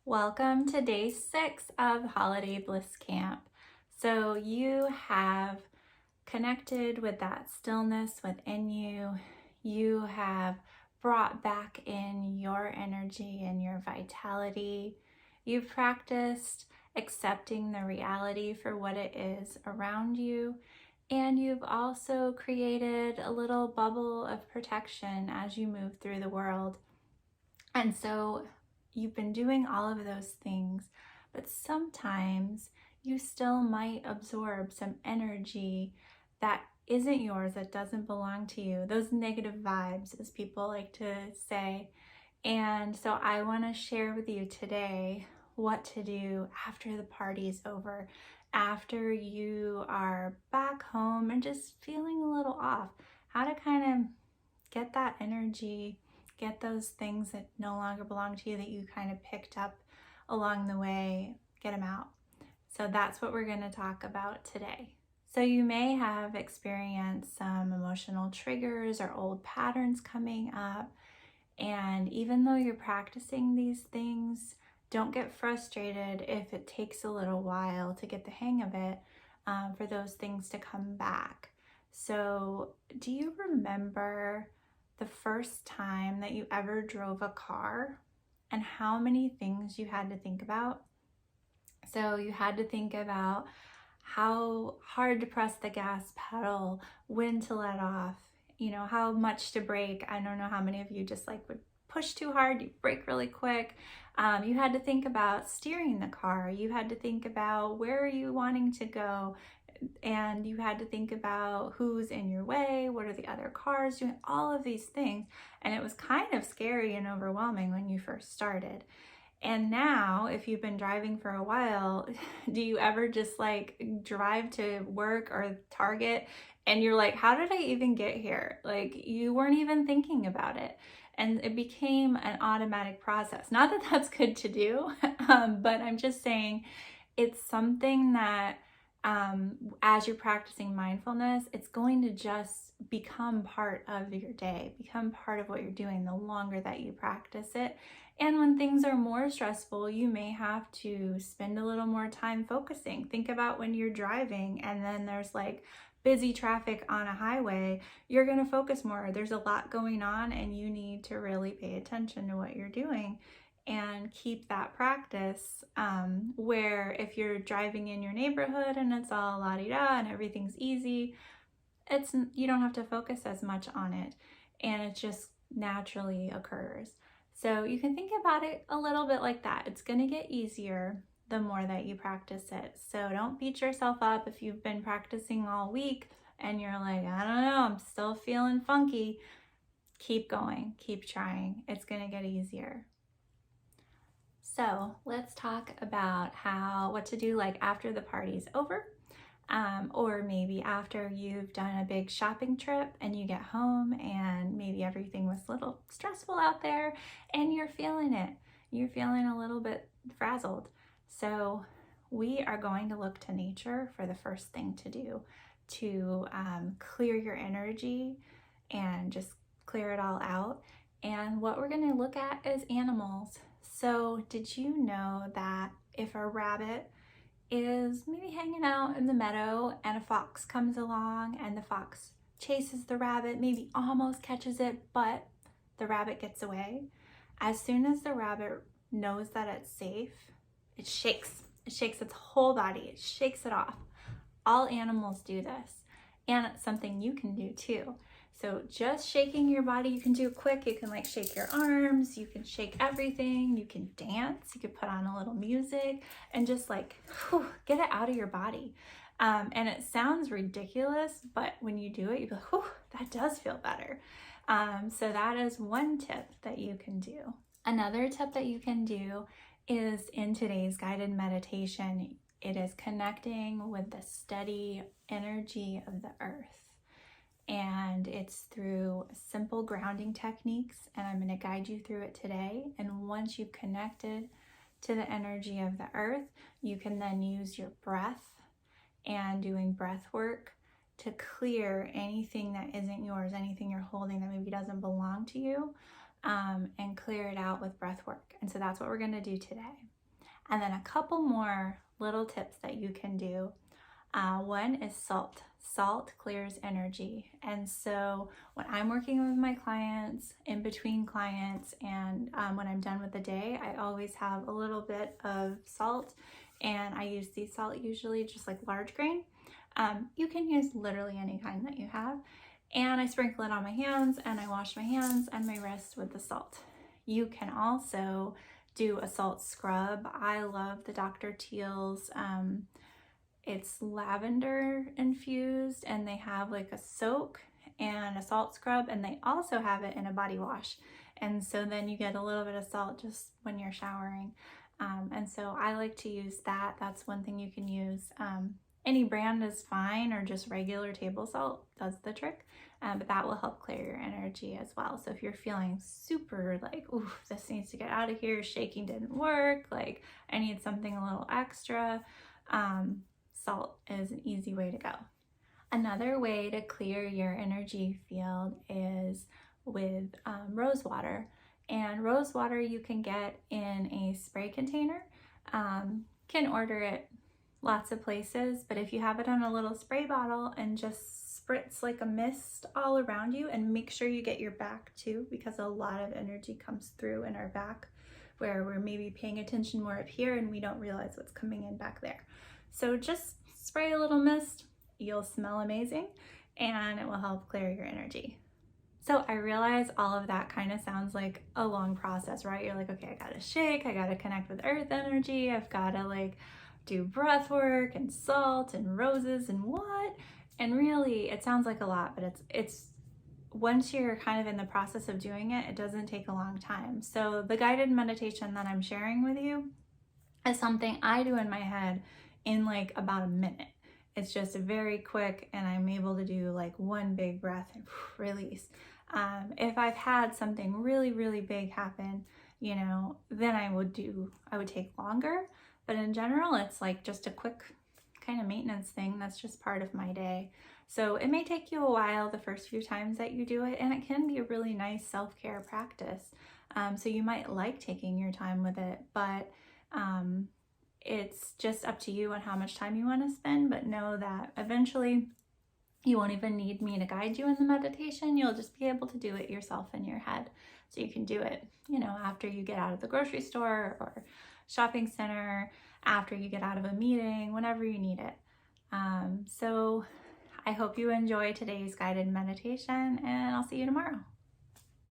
Welcome to day 6 of Holiday Bliss Camp. So you have connected with that stillness within you. You have brought back in your energy and your vitality. You've practiced accepting the reality for what it is around you. And you've also created a little bubble of protection as you move through the world. And so you've been doing all of those things, but sometimes you still might absorb some energy that isn't yours, that doesn't belong to you. Those negative vibes, as people like to say. And so I want to share with you today what to do after the party's over, after you are back home and just feeling a little off, how to kind of get that energy, get those things that no longer belong to you that you kind of picked up along the way, get them out. So that's what we're going to talk about today. So you may have experienced some emotional triggers or old patterns coming up. And even though you're practicing these things, don't get frustrated if it takes a little while to get the hang of it, for those things to come back. So do you remember the first time that you ever drove a car and how many things you had to think about? So you had to think about how hard to press the gas pedal, when to let off, how much to brake. I don't know how many of you just would push too hard, you brake really quick. You had to think about steering the car. You had to think about where are you wanting to go, and you had to think about who's in your way, what are the other cars doing, all of these things. And it was kind of scary and overwhelming when you first started. And now, if you've been driving for a while, do you ever just drive to work or Target and you're like, how did I even get here? You weren't even thinking about it. And it became an automatic process. Not that that's good to do, but I'm just saying it's something that as you're practicing mindfulness, it's going to just become part of your day, become part of what you're doing the longer that you practice it. And when things are more stressful, you may have to spend a little more time focusing. Think about when you're driving and then there's busy traffic on a highway, you're going to focus more. There's a lot going on and you need to really pay attention to what you're doing and keep that practice, where if you're driving in your neighborhood and it's all la-di-da and everything's easy, you don't have to focus as much on it, and it just naturally occurs. So you can think about it a little bit like that. It's going to get easier the more that you practice it. So don't beat yourself up if you've been practicing all week and you're like, I don't know, I'm still feeling funky. Keep going, keep trying. It's going to get easier. So let's talk about what to do after the party's over, or maybe after you've done a big shopping trip and you get home and maybe everything was a little stressful out there and you're feeling it. You're feeling a little bit frazzled. So we are going to look to nature for the first thing to do to clear your energy and just clear it all out. And what we're going to look at is animals. So did you know that if a rabbit is maybe hanging out in the meadow and a fox comes along and the fox chases the rabbit, maybe almost catches it, but the rabbit gets away, as soon as the rabbit knows that it's safe, it shakes. It shakes its whole body. It shakes it off. All animals do this, and it's something you can do too. So just shaking your body, you can do quick. You can shake your arms, you can shake everything, you can dance, you can put on a little music and just get it out of your body. And it sounds ridiculous, but when you do it, you'll be like, whew, that does feel better. So that is one tip that you can do. Another tip that you can do is in today's guided meditation, it is connecting with the steady energy of the earth. And it's through simple grounding techniques, and I'm going to guide you through it today. And once you've connected to the energy of the earth, you can then use your breath and doing breath work to clear anything that isn't yours, anything you're holding that maybe doesn't belong to you. and clear it out with breath work. And so that's what we're going to do today. And then a couple more little tips that you can do. One is salt. Salt clears energy. And so when I'm working with my clients, in between clients, and when I'm done with the day, I always have a little bit of salt, and I use sea salt, usually just like large grain. You can use literally any kind that you have. And I sprinkle it on my hands, and I wash my hands and my wrists with the salt. You can also do a salt scrub. I love the Dr. Teal's. It's lavender infused, and they have like a soak and a salt scrub, and they also have it in a body wash. And so then you get a little bit of salt just when you're showering. And so I like to use that. That's one thing you can use. Any brand is fine, or just regular table salt does the trick, but that will help clear your energy as well. So if you're feeling super like, ooh, this needs to get out of here, shaking didn't work, like I need something a little extra, salt is an easy way to go. Another way to clear your energy field is with rose water. And rose water you can get in a spray container. Can order it lots of places, but if you have it in a little spray bottle and just spritz like a mist all around you, and make sure you get your back too, because a lot of energy comes through in our back where we're maybe paying attention more up here and we don't realize what's coming in back there. So just spray a little mist, you'll smell amazing, and it will help clear your energy. So I realize all of that kind of sounds like a long process, right? You're like, okay, I gotta shake, I gotta connect with earth energy, I've gotta like do breath work and salt and roses and what? And really it sounds like a lot, but it's once you're kind of in the process of doing it, it doesn't take a long time. So the guided meditation that I'm sharing with you is something I do in my head in like about a minute. It's just very quick, and I'm able to do like one big breath and release. If I've had something really, really big happen, you know, then I would take longer. But in general, it's like just a quick kind of maintenance thing that's just part of my day. So it may take you a while the first few times that you do it, and it can be a really nice self-care practice. So you might like taking your time with it, but it's just up to you on how much time you want to spend. But know that eventually you won't even need me to guide you in the meditation. You'll just be able to do it yourself in your head. So you can do it, you know, after you get out of the grocery store or shopping center, after you get out of a meeting, whenever you need it. So I hope you enjoy today's guided meditation, and I'll see you tomorrow.